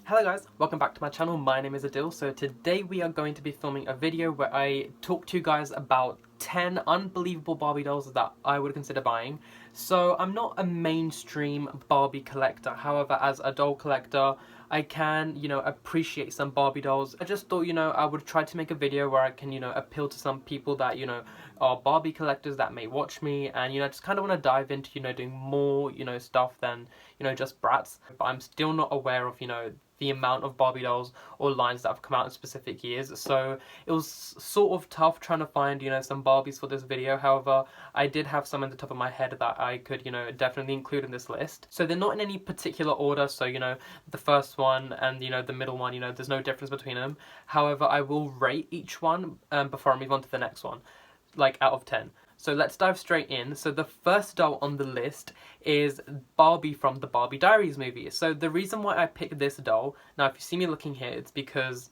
Hello guys, welcome back to my channel. My name is Adil. So today we are going to be filming a video where I talk to you guys about 10 unbelievable Barbie dolls that I would consider buying. So I'm not a mainstream Barbie collector, however as a doll collector I can, appreciate some Barbie dolls. I just thought, I would try to make a video where I can, appeal to some people that, are Barbie collectors that may watch me, and, just kind of want to dive into, doing more, stuff than, just Bratz. But I'm still not aware of, the amount of Barbie dolls or lines that have come out in specific years, so it was sort of tough trying to find, some Barbies for this video. However, I did have some in the top of my head that I could, definitely include in this list. So they're not in any particular order, so, the first one and, the middle one, there's no difference between them. However, I will rate each one before I move on to the next one, like out of 10. So let's dive straight in. So the first doll on the list is Barbie from the Barbie Diaries movie. So the reason why I picked this doll, now if you see me looking here, it's because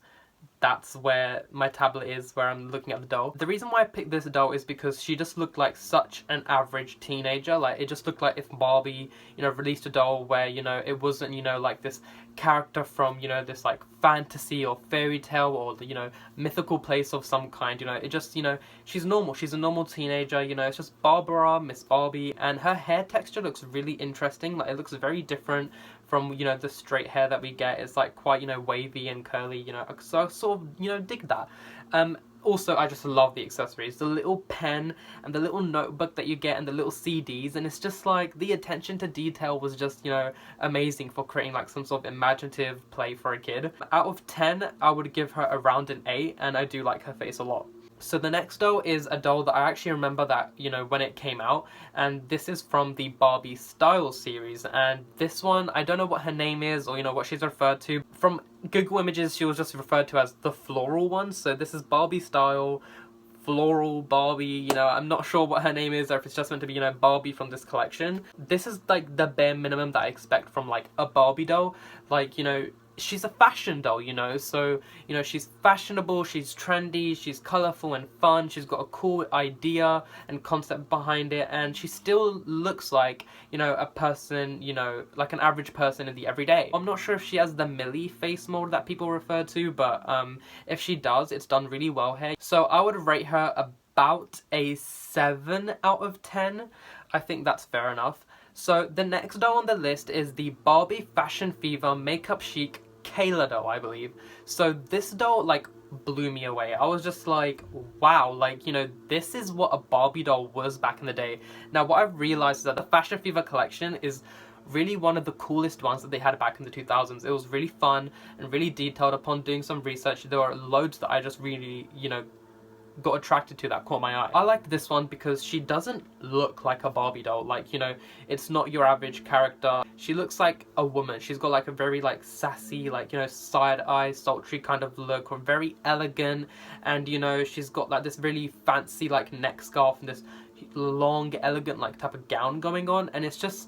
that's where my tablet is, where I'm looking at the doll. The reason why I picked this doll is because she just looked like such an average teenager. Like, it just looked like if Barbie, released a doll where, it wasn't, like this character from, this like fantasy or fairy tale or the, mythical place of some kind, it just, she's normal. She's a normal teenager, it's just Barbara, Miss Barbie, and her hair texture looks really interesting. Like, it looks very different from, the straight hair that we get. It's like quite, wavy and curly, so I sort of, dig that. Also, I just love the accessories. The little pen and the little notebook that you get and the little CDs, and it's just like the attention to detail was just, amazing for creating like some sort of imaginative play for a kid. Out of 10, I would give her around an 8, and I do like her face a lot. So the next doll is a doll that I actually remember that, when it came out, and this is from the Barbie Style series, and this one, I don't know what her name is or, what she's referred to. From Google Images, she was just referred to as the Floral one, so this is Barbie Style, Floral Barbie, I'm not sure what her name is or if it's just meant to be, Barbie from this collection. This is like the bare minimum that I expect from like a Barbie doll. Like, she's a fashion doll, so, she's fashionable, she's trendy, she's colourful and fun, she's got a cool idea and concept behind it, and she still looks like, a person, like an average person in the everyday. I'm not sure if she has the Millie face mold that people refer to, but if she does, it's done really well here. So I would rate her about a 7 out of 10. I think that's fair enough. So the next doll on the list is the Barbie Fashion Fever Makeup Chic Kayla doll, I believe. So this doll like blew me away. I was just like, wow, like, this is what a Barbie doll was back in the day. Now what I've realized is that the Fashion Fever collection is really one of the coolest ones that they had back in the 2000s. It was really fun and really detailed. Upon doing some research, there were loads that I just really, got attracted to that caught my eye. I liked this one because she doesn't look like a Barbie doll. Like, it's not your average character. She looks like a woman. She's got like a very like sassy, like, side-eye, sultry kind of look, or very elegant, and she's got like this really fancy like neck scarf and this long, elegant like type of gown going on, and it's just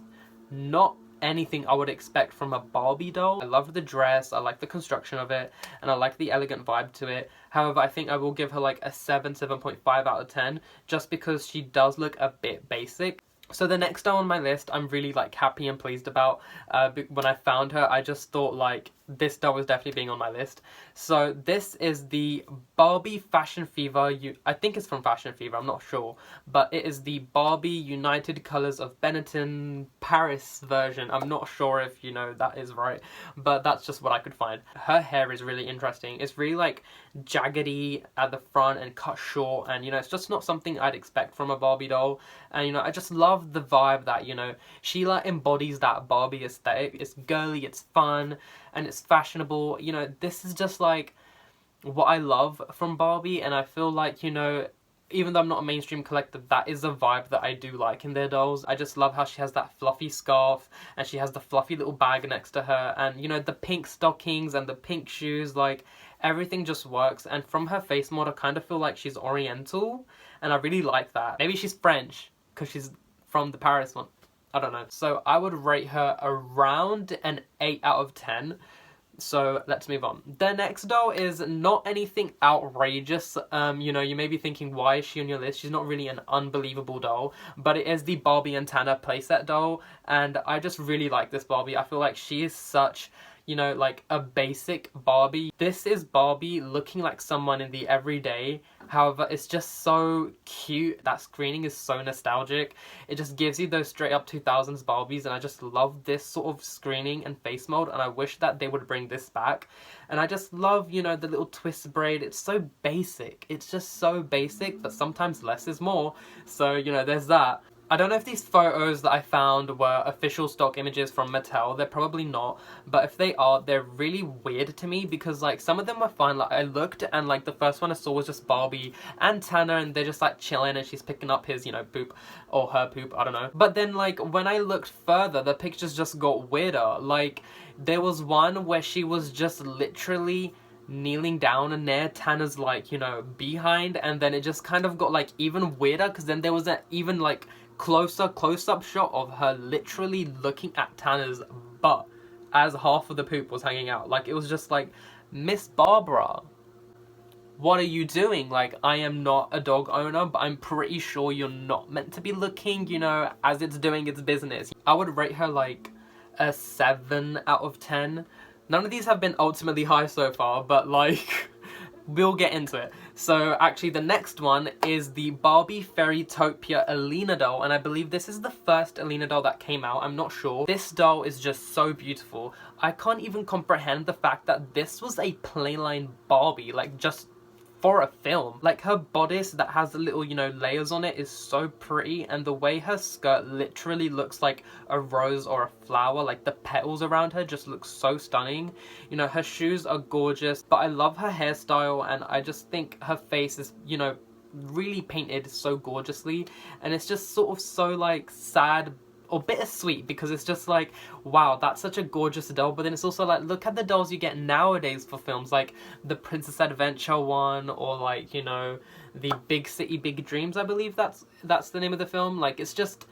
not anything I would expect from a Barbie doll. I love the dress, I like the construction of it, and I like the elegant vibe to it. However, I think I will give her like a 7.5 out of 10, just because she does look a bit basic. So the next doll on my list, I'm really like happy and pleased about. When I found her, I just thought like this doll was definitely being on my list. So this is the Barbie Fashion Fever. I think it's from Fashion Fever, I'm not sure, but it is the Barbie United Colors of Benetton Paris version. I'm not sure if that is right, but that's just what I could find. Her hair is really interesting. It's really like jaggedy at the front and cut short, and it's just not something I'd expect from a Barbie doll. And I just love the vibe that she like embodies that Barbie aesthetic. It's girly, it's fun, and it's fashionable. This is just like what I love from Barbie, and I feel like even though I'm not a mainstream collector, that is a vibe that I do like in their dolls. I just love how she has that fluffy scarf, and she has the fluffy little bag next to her, and the pink stockings and the pink shoes, like everything just works. And from her face mold, I kind of feel like she's oriental, and I really like that. Maybe she's French because she's from the Paris one, I don't know. So I would rate her around an 8 out of 10. So let's move on. The next doll is not anything outrageous. You may be thinking, why is she on your list? She's not really an unbelievable doll, but it is the Barbie and Tanner playset doll, and I just really like this Barbie. I feel like she is such, you know, like a basic Barbie. This is Barbie looking like someone in the everyday. However, it's just so cute. That screening is so nostalgic. It just gives you those straight up 2000s Barbies, and I just love this sort of screening and face mold, and I wish that they would bring this back. And I just love, you know, the little twist braid. It's so basic. It's just so basic, but sometimes less is more. So, you know, there's that. I don't know if these photos that I found were official stock images from Mattel. They're probably not, but if they are, they're really weird to me because, like, some of them were fine. Like, I looked and, like, the first one I saw was just Barbie and Tanner, and they're just, like, chilling, and she's picking up his, you know, poop, or her poop, I don't know. But then, like, when I looked further, the pictures just got weirder. Like, there was one where she was just literally kneeling down and there Tanner's, like, you know, behind, and then it just kind of got, like, even weirder because then there was an even, like, close-up shot of her literally looking at Tanner's butt as half of the poop was hanging out. Like, it was just like, Miss Barbara, what are you doing? Like, I am not a dog owner, but I'm pretty sure you're not meant to be looking, you know, as it's doing its business. I would rate her like a 7 out of 10. None of these have been ultimately high so far, but like, we'll get into it. So actually the next one is the Barbie Fairytopia Elina doll, and I believe this is the first Elina doll that came out, I'm not sure. This doll is just so beautiful. I can't even comprehend the fact that this was a plainline Barbie, like just for a film. Like, her bodice that has the little, you know, layers on it is so pretty, and the way her skirt literally looks like a rose or a flower, like the petals around her just look so stunning. You know, her shoes are gorgeous, but I love her hairstyle, and I just think her face is, you know, really painted so gorgeously, and it's just sort of so, like, sad or bittersweet because it's just like, wow, that's such a gorgeous doll, but then it's also like, look at the dolls you get nowadays for films, like the Princess Adventure one, or like, you know, the Big City Big Dreams, I believe that's the name of the film. Like, it's just,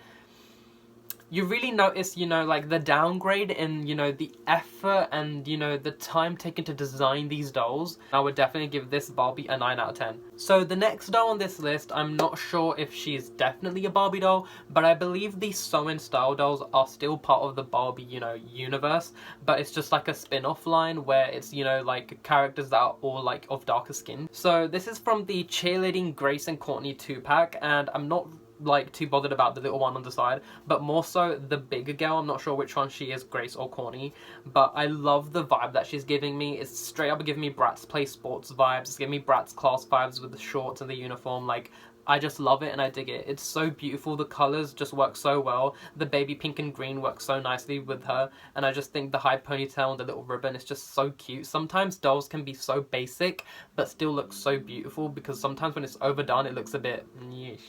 you really notice, you know, like the downgrade in, you know, the effort and, you know, the time taken to design these dolls. I would definitely give this Barbie a 9 out of 10. So the next doll on this list, I'm not sure if she's definitely a Barbie doll, but I believe these sew-in style dolls are still part of the Barbie, you know, universe, but it's just like a spin-off line where it's, you know, like characters that are all like of darker skin. So this is from the Cheerleading Grace and Courtney 2-pack, and I'm not like too bothered about the little one on the side, but more so the bigger girl. I'm not sure which one she is, Grace or Courtney, but I love the vibe that she's giving me. It's straight up giving me Bratz Play Sports vibes. It's giving me Bratz class vibes with the shorts and the uniform. Like, I just love it and I dig it. It's so beautiful. The colours just work so well. The baby pink and green works so nicely with her, and I just think the high ponytail and the little ribbon is just so cute. Sometimes dolls can be so basic but still look so beautiful, because sometimes when it's overdone it looks a bit yeesh.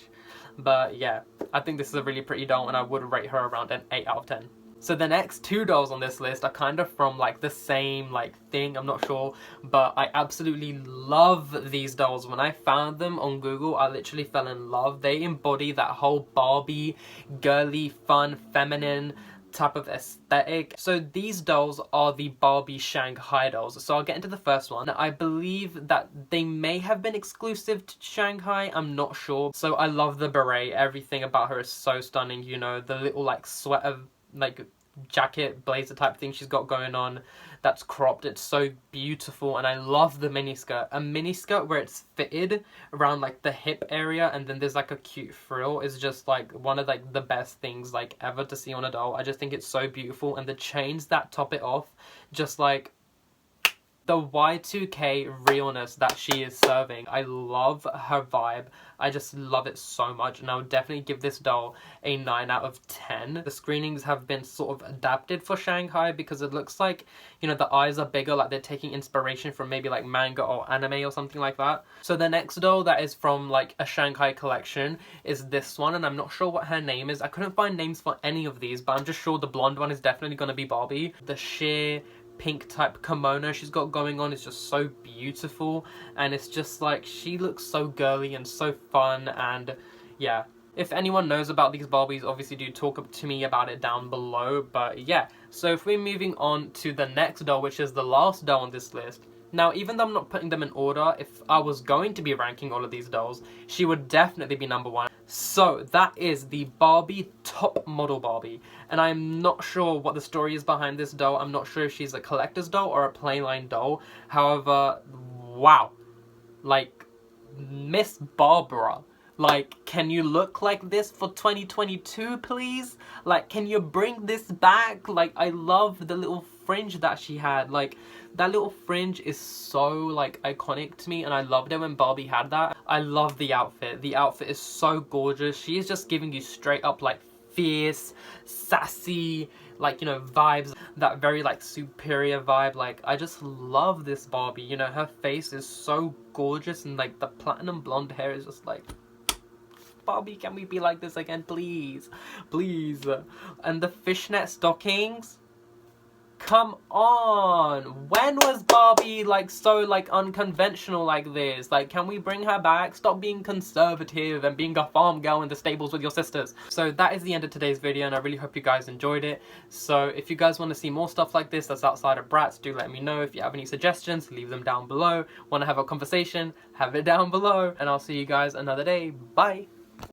But yeah, I think this is a really pretty doll, and I would rate her around an 8 out of 10. So the next two dolls on this list are kind of from like the same like thing, I'm not sure, but I absolutely love these dolls. When I found them on Google, I literally fell in love. They embody that whole Barbie, girly, fun, feminine type of aesthetic. So these dolls are the Barbie Shanghai dolls. So I'll get into the first one. I believe that they may have been exclusive to Shanghai, I'm not sure. So I love the beret. Everything about her is so stunning. You know, the little like sweater, like jacket, blazer type thing she's got going on that's cropped. It's so beautiful, and I love the miniskirt. A miniskirt where it's fitted around like the hip area and then there's like a cute frill is just like one of like the best things like ever to see on a doll. I just think it's so beautiful, and the chains that top it off, just like the Y2K realness that she is serving. I love her vibe. I just love it so much, and I would definitely give this doll a 9 out of 10. The screenings have been sort of adapted for Shanghai because it looks like, you know, the eyes are bigger, like they're taking inspiration from maybe like manga or anime or something like that. So the next doll that is from like a Shanghai collection is this one, and I'm not sure what her name is. I couldn't find names for any of these, but I'm just sure the blonde one is definitely going to be Barbie. The sheer pink type kimono she's got going on is just so beautiful, and it's just like, she looks so girly and so fun. And yeah, if anyone knows about these Barbies, obviously do talk to me about it down below. But yeah, so if we're moving on to the next doll, which is the last doll on this list, Now, even though I'm not putting them in order, if I was going to be ranking all of these dolls, she would definitely be number 1. So, that is the Barbie Top Model Barbie. And I'm not sure what the story is behind this doll. I'm not sure if she's a collector's doll or a plainline doll. However, wow. Like, Miss Barbara. Like, can you look like this for 2022, please? Like, can you bring this back? Like, I love the little fringe that she had. Like, that little fringe is so, like, iconic to me, and I loved it when Barbie had that. I love the outfit. The outfit is so gorgeous. She is just giving you straight up, like, fierce, sassy, like, you know, vibes. That very, like, superior vibe. Like, I just love this Barbie. You know, her face is so gorgeous, and, like, the platinum blonde hair is just, like... Barbie, can we be like this again, please? Please. And the fishnet stockings? Come on! When was Barbie, like, so, like, unconventional like this? Like, can we bring her back? Stop being conservative and being a farm girl in the stables with your sisters. So that is the end of today's video, and I really hope you guys enjoyed it. So if you guys want to see more stuff like this that's outside of Bratz, do let me know. If you have any suggestions, leave them down below. Want to have a conversation? Have it down below. And I'll see you guys another day. Bye!